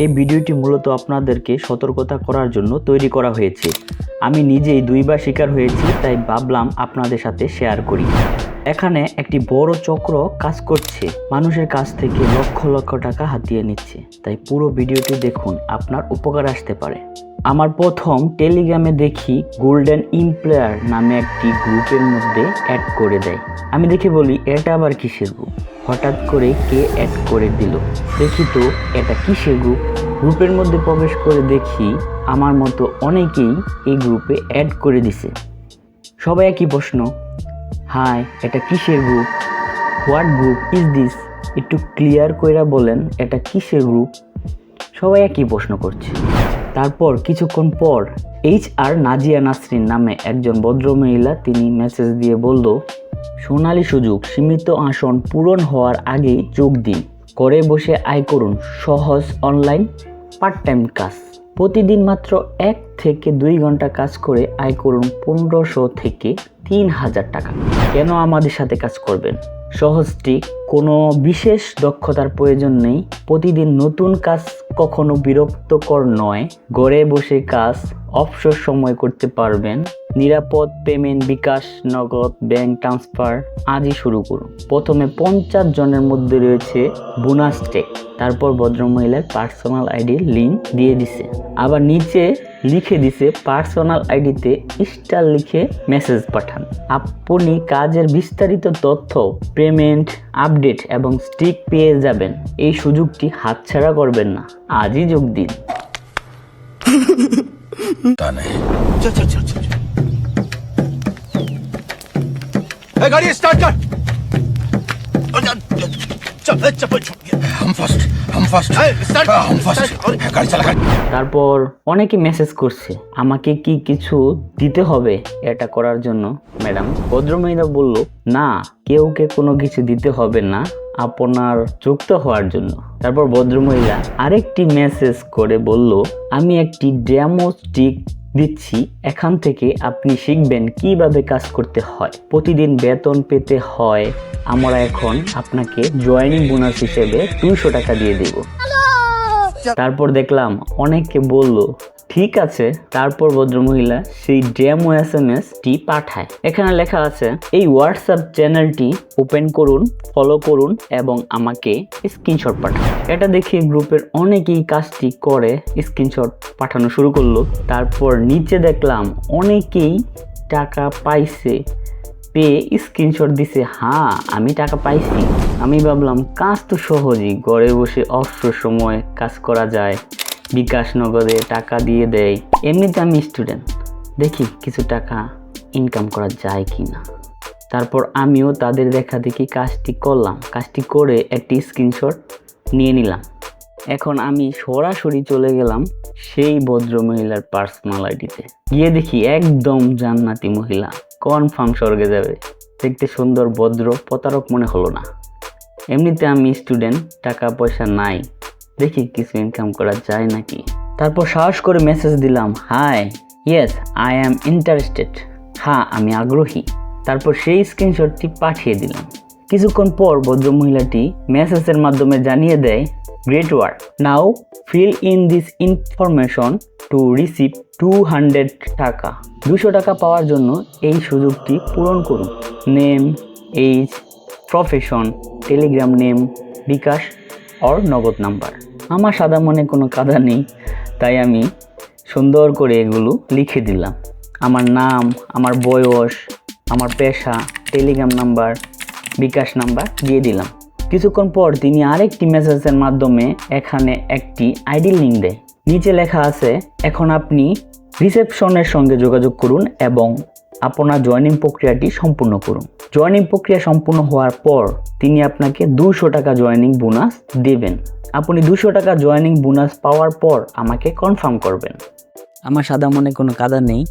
এই ভিডিওটি মূলত আপনাদেরকে সতর্কতা করার জন্য তৈরি করা হয়েছে। আমি নিজেই দুইবার শিকার হয়েছি, তাই ভাবলাম আপনাদের সাথে শেয়ার করি। এখানে একটি বড় চক্র কাজ করছে, মানুষের কাছ থেকে লক্ষ লক্ষ টাকা হাতিয়ে নিচ্ছে। তাই পুরো ভিডিওটি দেখুন, আপনার উপকার আসতে পারে। আমার প্রথম টেলিগ্রামে দেখি গোল্ডেন এমপ্লয়ার নামে একটি গ্রুপের মধ্যে অ্যাড করে দেয়। আমি দেখে বলি, এটা আবার কিসের গ্রুপ? হঠাৎ করে কে অ্যাড করে দিল? দেখি তো এটা কিসের গ্রুপ। গ্রুপের মধ্যে প্রবেশ করে দেখি আমার মতো অনেকেই এই গ্রুপে অ্যাড করে দিছে। সবাই একই প্রশ্ন, হাই, এটা কিসের group? What group is this? একটু ক্লিয়ার কইরা বলেন, এটা কিসের গ্রুপ? সবাই একই প্রশ্ন করছে। তারপর কিছুক্ষণ পর HR নাজিয়া নাসরিন নামে একজন ভদ্রমহিলা, তিনি মেসেজ দিয়ে বলল, সোনালী সুযোগ, সীমিত আসন পূরণ হওয়ার আগেই যোগ দিন, ঘরে বসে আয় করুন, সহজ অনলাইন পার্ট টাইম কাজ, প্রতিদিন মাত্র 1 থেকে 2 ঘন্টা কাজ করে আয় করুন 1500 থেকে 3000 টাকা। কেন আমাদের সাথে কাজ করবেন? সহজ ট্রিক, কোনো বিশেষ দক্ষতার প্রয়োজন নেই, প্রতিদিন নতুন কাজ, কখনো বিরক্তকর নয়, ঘরে বসে কাজ, অবসর সময় করতে পারবেন, নিরাপদ পেমেন্ট, বিকাশ, নগদ, ব্যাংক ট্রান্সফার। আজই শুরু করুন। প্রথমে 50 জনের মধ্যে রয়েছে বোনাস চেক। তারপর ভদ্রমহিলার পার্সোনাল আইডির লিঙ্ক দিয়ে দিছে, আবার নিচে লিখে দিছে পার্সোনাল আইডিতে স্টার লিখে মেসেজ পাঠান। আপনি কাজের বিস্তারিত তথ্য, পেমেন্ট, আপডেট এবং স্টিক পেয়ে যাবেন। এই সুযোগটি হাতছাড়া করবেন না, আজই যোগ দিন। गाड़ी स्टार्ट कर। তারপর অনেকে মেসেজ করছে, আমাকে কি কিছু দিতে হবে এটা করার জন্য? ম্যাডাম, ভদ্রমহিলা বলল, না, কেউকে কোনো কিছু দিতে হবে না, আপনার যুক্ত হওয়ার জন্য। তারপর ভদ্রমহিলা আরেকটি মেসেজ করে বলল, আমি একটি ডেমো স্টিক দিচ্ছি, এখান থেকে আপনি শিখবেন কিভাবে কাজ করতে হয়, প্রতিদিন বেতন পেতে হয়। আমরা এখন আপনাকে জয়েনিং বোনাস হিসেবে 200 টাকা দিয়ে দেব। তারপর দেখলাম অনেকে বলল ঠিক আছে। তারপর ভদ্রমহিলা সেই ডেমো SMS-টি পাঠায়। এখানে লেখা আছে, এই হোয়াটসঅ্যাপ চ্যানেলটি ওপেন করুন, ফলো করুন এবং আমাকে স্ক্রিনশট পাঠান। এটা দেখে গ্রুপের অনেকেই কাজটি করে স্ক্রিনশট পাঠানো শুরু করলো। তারপর নিচে দেখলাম অনেকেই টাকা পাইছে, পেয়ে স্ক্রিনশট দিছে, হ্যাঁ আমি টাকা পাইছি। আমি ভাবলাম কাজ তো সহজই, ঘরে বসে অবসর সময় কাজ করা যায়, বিকাশ নগদে টাকা দিয়ে দেয়। এমনিতে আমি স্টুডেন্ট, দেখি কিছু টাকা ইনকাম করা যায় কি না। তারপর আমিও তাদের দেখা দেখি কাজটি করলাম। কাজটি করে একটি স্ক্রিনশট নিয়ে নিলাম। এখন আমি সরাসরি চলে গেলাম সেই ভদ্রমহিলার পার্সোনাল আইডিতে। গিয়ে দেখি একদম জান্নাতি মহিলা, কনফার্ম স্বর্গে যাবে। দেখতে সুন্দর, ভদ্র, প্রতারক মনে হলো না। এমনিতে আমি স্টুডেন্ট, টাকা পয়সা নাই, দেখি কিছু ইনকাম করা যায় নাকি। তারপর সাহস করে মেসেজ দিলাম, hi, yes I am interested, হ্যাঁ আমি আগ্রহী। তারপর সেই স্ক্রিনশটটি পাঠিয়ে দিলাম। কিছুক্ষণ পর ভদ্রমহিলাটি মেসেজের মাধ্যমে জানিয়ে দেয়, great work, now fill in this information to receive 200 টাকা। 200 টাকা পাওয়ার জন্য এই সুযোগটি পূরণ করুন। Name, age, profession, Telegram name, bKash or Nagad number. আমার সাদা মনে কোনো কাদা নেই, তাই আমি সুন্দর করে এগুলো লিখে দিলাম। আমার নাম, আমার বয়স, আমার পেশা, টেলিগ্রাম নাম্বার, বিকাশ নাম্বার দিয়ে দিলাম। কিছুক্ষণ পর তিনি আরেকটি মেসেজের মাধ্যমে এখানে একটি আইডি লিঙ্ক দেয়। নিচে লেখা আছে, এখন আপনি রিসেপশনের সঙ্গে যোগাযোগ করুন এবং আপনার জয়েনিং প্রক্রিয়াটি সম্পূর্ণ করুন। জয়েনিং প্রক্রিয়া সম্পূর্ণ হওয়ার পর তিনি আপনাকে 200 টাকা জয়েনিং বোনাস দেবেন। আপনি 200 টাকা জয়েনিং বোনাস পাওয়ার পর আমাকে কনফার্ম করবেন। আমার সাদা মনে কোনো কাদা নেই,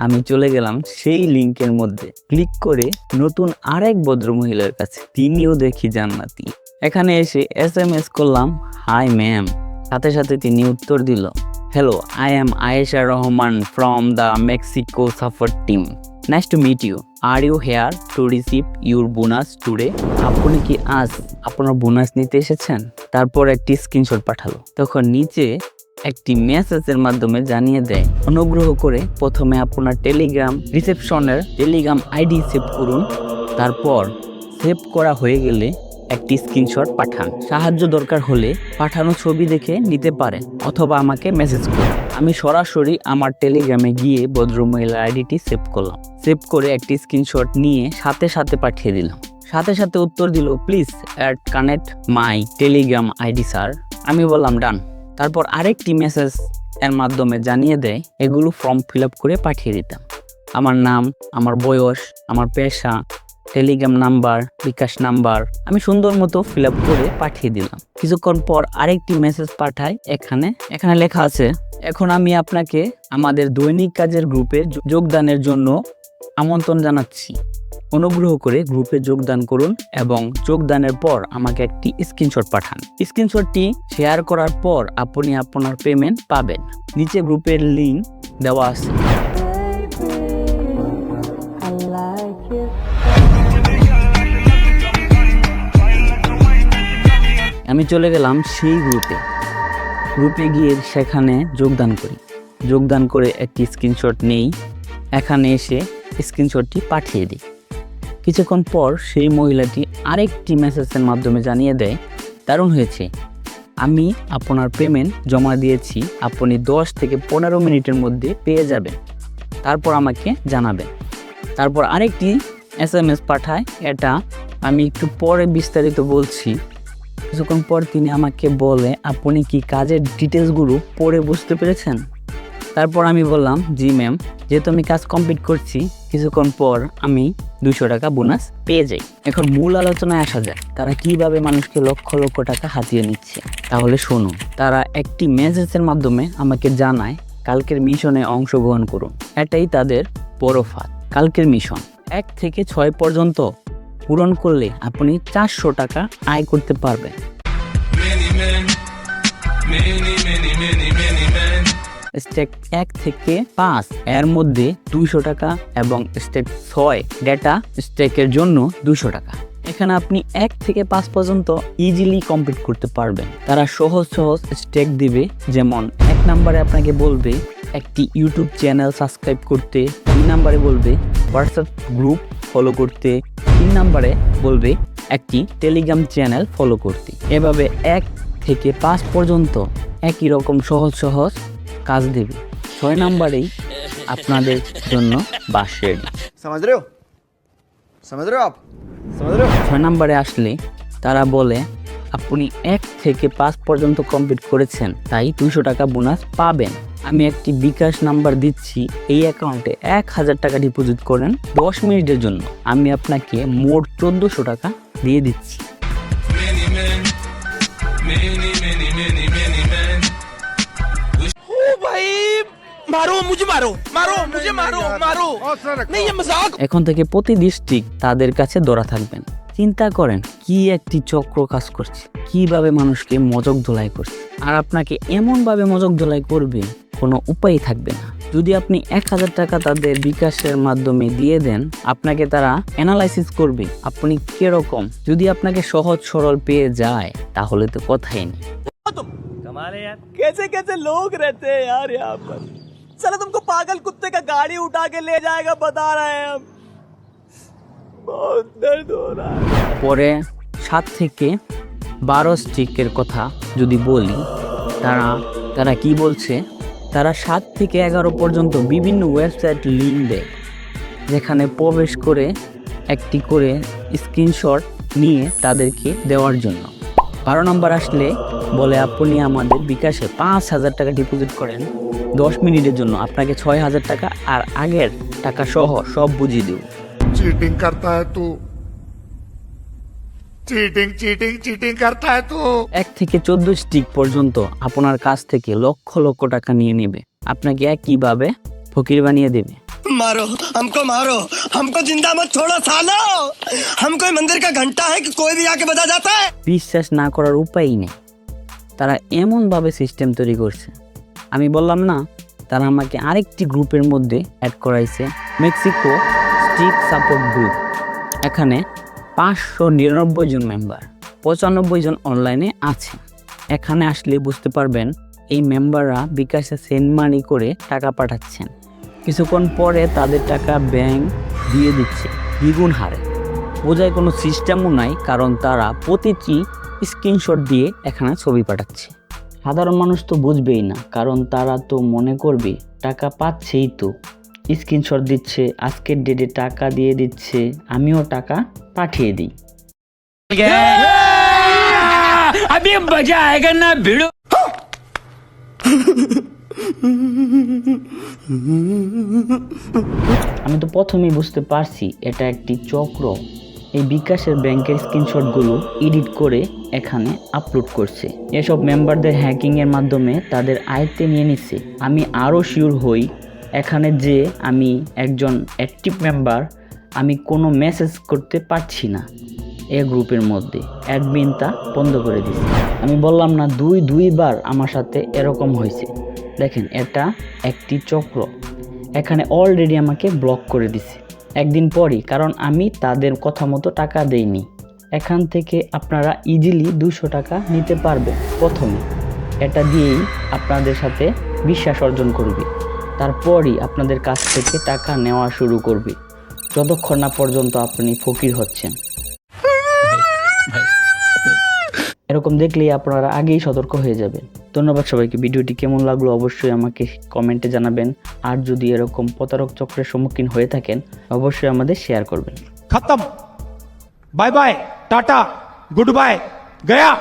আমি চলে গেলাম সেই লিঙ্কের মধ্যে। ক্লিক করে নতুন আরেক ভদ্রমহিলার কাছে, তিনিও দেখি জান্নাতি। এখানে এসে SMS করলাম, হাই ম্যাম। সাথে সাথে তিনি উত্তর দিল, Hello, I am Ayesha Rahman from the Mexico support team. Nice to meet you. Are you here to receive your bonus today? আপনি কি আজ আপনার বোনাস নিতে এসেছেন? তারপর একটি স্ক্রিনশট পাঠালো। তখন নিচে একটি মেসেজের মাধ্যমে জানিয়ে দেয়, অনুগ্রহ করে প্রথমে আপনার টেলিগ্রাম রিসেপশনের টেলিগ্রাম আইডি সেভ করুন, তারপর সেভ করা হয়ে গেলে একটি স্ক্রিনশট পাঠান। সাহায্য দরকার হলে পাঠানো ছবি দেখে নিতে পারেন অথবা আমাকে মেসেজ করুন। আমি সরাসরি আমার টেলিগ্রামে গিয়ে ভদ্রমহিলার আইডিটি সেভ করলাম। সেভ করে একটি স্ক্রিনশট নিয়ে সাথে সাথে পাঠিয়ে দিলাম। সাথে সাথে উত্তর দিল, please add connect my Telegram ID sir. আমি বললাম ডান। তারপর আরেকটি মেসেজ এর মাধ্যমে জানিয়ে দেয় এগুলো ফর্ম ফিল আপ করে পাঠিয়ে দিতাম। আমার নাম, আমার বয়স, আমার পেশা, টেলিগ্রাম নাম্বার, বিকাশ নাম্বার আমি সুন্দর মতো ফিল আপ করে পাঠিয়ে দিলাম। কিছুক্ষণ পর আরেকটি মেসেজ পাঠায়। এখানে লেখা আছে, এখন আমি আপনাকে আমাদের দৈনিক কাজের গ্রুপে যোগদানের জন্য আমন্ত্রণ জানাচ্ছি। অনুগ্রহ করে গ্রুপে যোগদান করুন এবং যোগদানের পর আমাকে একটি স্ক্রিনশট পাঠান। স্ক্রিনশটটি শেয়ার করার পর আপনি আপনার পেমেন্ট পাবেন। নিচে গ্রুপের লিংক দেওয়া আছে। আমি চলে গেলাম সেই গ্রুপে গিয়ে সেখানে যোগদান করে একটি স্ক্রিনশট নেই। এখানে এসে স্ক্রিনশটটি পাঠিয়ে দিই। কিছুক্ষণ পর সেই মহিলাটি আরেকটি মেসেজের মাধ্যমে জানিয়ে দেয়, দারুণ হয়েছে, আমি আপনার পেমেন্ট জমা দিয়েছি, আপনি 10 থেকে 15 মিনিটের মধ্যে পেয়ে যাবেন, তারপর আমাকে জানাবেন। তারপর আরেকটি SMS পাঠায়। এটা আমি একটু পরে বিস্তারিত বলছি। কিছুক্ষণ পর তিনি আমাকে বলে, আপনি কি কাজের ডিটেলসগুলো পড়ে বুঝতে পেরেছেন? তারপর আমি বললাম, জি ম্যাম। যেহেতু আমি কাজ কমপ্লিট করছি, কিছুক্ষণ পর আমি 200 টাকা বোনাস পেয়ে যাই। এখন মূল আলোচনায় আসা যায়, তারা কিভাবে মানুষকে লক্ষ লক্ষ টাকা হাতিয়ে নিচ্ছে। তাহলে শুনুন। তারা একটি মেসেজের মাধ্যমে আমাকে জানায়, কালকের মিশনে অংশগ্রহণ করুন। এটাই তাদের বড় ফাঁদ। কালকের মিশন 1 থেকে 6 পর্যন্ত পূরণ করলে আপনি 400 টাকা আয় করতে পারবেন। স্টেক 1 থেকে 5 এর মধ্যে 200 টাকা এবং স্টেক 6 ডেটা স্টেকের জন্য 200 টাকা। এখানে আপনি 1 থেকে 5 পর্যন্ত ইজিলি কমপ্লিট করতে পারবেন। তারা সহজ স্টেক দিবে। যেমন 1 নম্বরে আপনাকে বলবে একটি ইউটিউব চ্যানেল সাবস্ক্রাইব করতে, 2 নম্বরে বলবে হোয়াটসঅ্যাপ গ্রুপ ফলো করতে, 3 নম্বরে বলবে একটি টেলিগ্রাম চ্যানেল ফলো করতে। এভাবে 1 থেকে 5 পর্যন্ত একই রকম সহজ কাজ দেবে। 6 নম্বরেই আপনাদের জন্য বাস রেডি। समझ रहे हो आप? 6 নম্বরে আসলে তারা বলে, আপনি 1 থেকে 5 পর্যন্ত কমপ্লিট করেছেন, তাই 200 টাকা বোনাস পাবেন। আমি একটি বিকাশ নাম্বার দিচ্ছি, এই অ্যাকাউন্টে 1000 টাকা ডিপোজিট করেন 10 মিনিটের জন্য। আমি আপনাকে মোট 1400 টাকা দিয়ে দিচ্ছি। এখন থেকে প্রতি ডিস্ট্রিক্ট তাদের কাছে ধরা থাকবেন। চিন্তা করেন কি একটি চক্র কাজ করছে, কিভাবে মানুষকে মজক ধোলাই করছে। আর আপনাকে এমনভাবে মজক ধোলাই করবে, কোনো উপায় থাকবে না। যদি আপনি 1000 টাকা তাদের বিকাশের মাধ্যমে দিয়ে দেন, আপনাকে তারা অ্যানালাইসিস করবে আপনি কিরকম। যদি আপনাকে সহজ সরল পেয়ে যায়, তাহলে তো কথাই নেই। कैसे कैसे लोग रहते हैं यार यहाँ पर। साला तुमको पागल कुत्ते का गाड़ी उठा के ले जाएगा, बता रहे हैं हम। बहुत दर्द हो रहा है। পরে 7 থেকে 12 স্ট্রিকের কথা যদি বলি, তারা কি বলছে, তারা 7 থেকে 11 পর্যন্ত বিভিন্ন ওয়েবসাইট লিঙ্ক দেয়, যেখানে প্রবেশ করে একটি করে স্ক্রিনশট নিয়ে তাদেরকে দেওয়ার জন্য। 12 নম্বর আসলে বলে, আপনি আমাদের বিকাশে 5000 টাকা ডিপোজিট করেন 10 মিনিটের জন্য, আপনাকে 6000 টাকা আর আগের টাকা সহ সব বুঝিয়ে দেব। चीटिंग करता है तू, चीटिंग करता है तू। 1 থেকে 14 স্ট্রিক পর্যন্ত আপনার কাছ থেকে লক্ষ লক্ষ টাকা নিয়ে নেবে, আপনাকে একইভাবে ফকির বানিয়ে দেবে। मारो हमको जिंदा मत छोड़ो सालो। हम कोई मंदिर का घंटा है कि कोई भी आके बजा जाता है। বিশ্বাস না করার উপায়ই নেই। তারা এমনভাবে সিস্টেম তৈরি করছে, আমি বললাম না, তারা আমাকে আরেকটি গ্রুপের মধ্যে অ্যাড করাইছে, মেক্সিকো স্ট্রিট সাপোর্ট গ্রুপ। এখানে 599 জন মেম্বার, 95 জন অনলাইনে আছে। এখানে আসলে বুঝতে পারবেন এই মেম্বাররা বিকাশে সেন্ড মানি করে টাকা পাঠাচ্ছেন, কিছুক্ষণ পরে তাদের টাকা ব্যাংক দিয়ে দিচ্ছে দ্বিগুণ হারে। বোঝায় কোনো সিস্টেমও নাই, কারণ তারা প্রতিটি স্ক্রিনশট দিয়ে এখানে ছবি পাঠাচ্ছে। সাধারণ মানুষ তো বুঝবেই না, কারণ তারা তো মনে করবে টাকা পাচ্ছেই তো, স্ক্রিনশট দিচ্ছে, আজকের ডেটে টাকা দিয়ে দিচ্ছে, আমিও টাকা পাঠিয়ে দিই। আমি তো প্রথমেই বুঝতে পারছি এটা একটি চক্র। এই বিকাশের ব্যাংকের স্ক্রিনশটগুলো এডিট করে এখানে আপলোড করছে, এসব মেম্বারদের হ্যাকিংয়ের মাধ্যমে তাদের আয়ত্তে নিয়ে নিচ্ছে। আমি আরও শিওর হই এখানে যে আমি একজন অ্যাক্টিভ মেম্বার, আমি কোনো মেসেজ করতে পারছি না এ গ্রুপের মধ্যে, অ্যাডমিন তা বন্ধ করে দিচ্ছে। আমি বললাম না দুইবার আমার সাথে এরকম হয়েছে। দেখেন, এটা একটি চক্র। এখানে অলরেডি আমাকে ব্লক করে দিছে একদিন পরই, কারণ আমি তাদের কথা মতো টাকা দেইনি। এখান থেকে আপনারা ইজিলি 200 টাকা নিতে পারবেন প্রথমে। এটা দিয়েই আপনাদের সাথে বিশ্বাস অর্জন করবে, তারপরই আপনাদের কাছ থেকে টাকা নেওয়া শুরু করবে, যতক্ষণ না পর্যন্ত আপনি ফকির হচ্ছেন। এরকম দেখলেই আপনারা আগেই সতর্ক হয়ে যাবেন। ধন্যবাদ সবাইকে। ভিডিওটি কেমন লাগলো অবশ্যই আমাকে কমেন্টে জানাবেন। আর যদি এরকম প্রতারক চক্রের সম্মুখীন হয়ে থাকেন অবশ্যই আমাদের শেয়ার করবেন। खत्म, bye bye, tata, good bye, गया।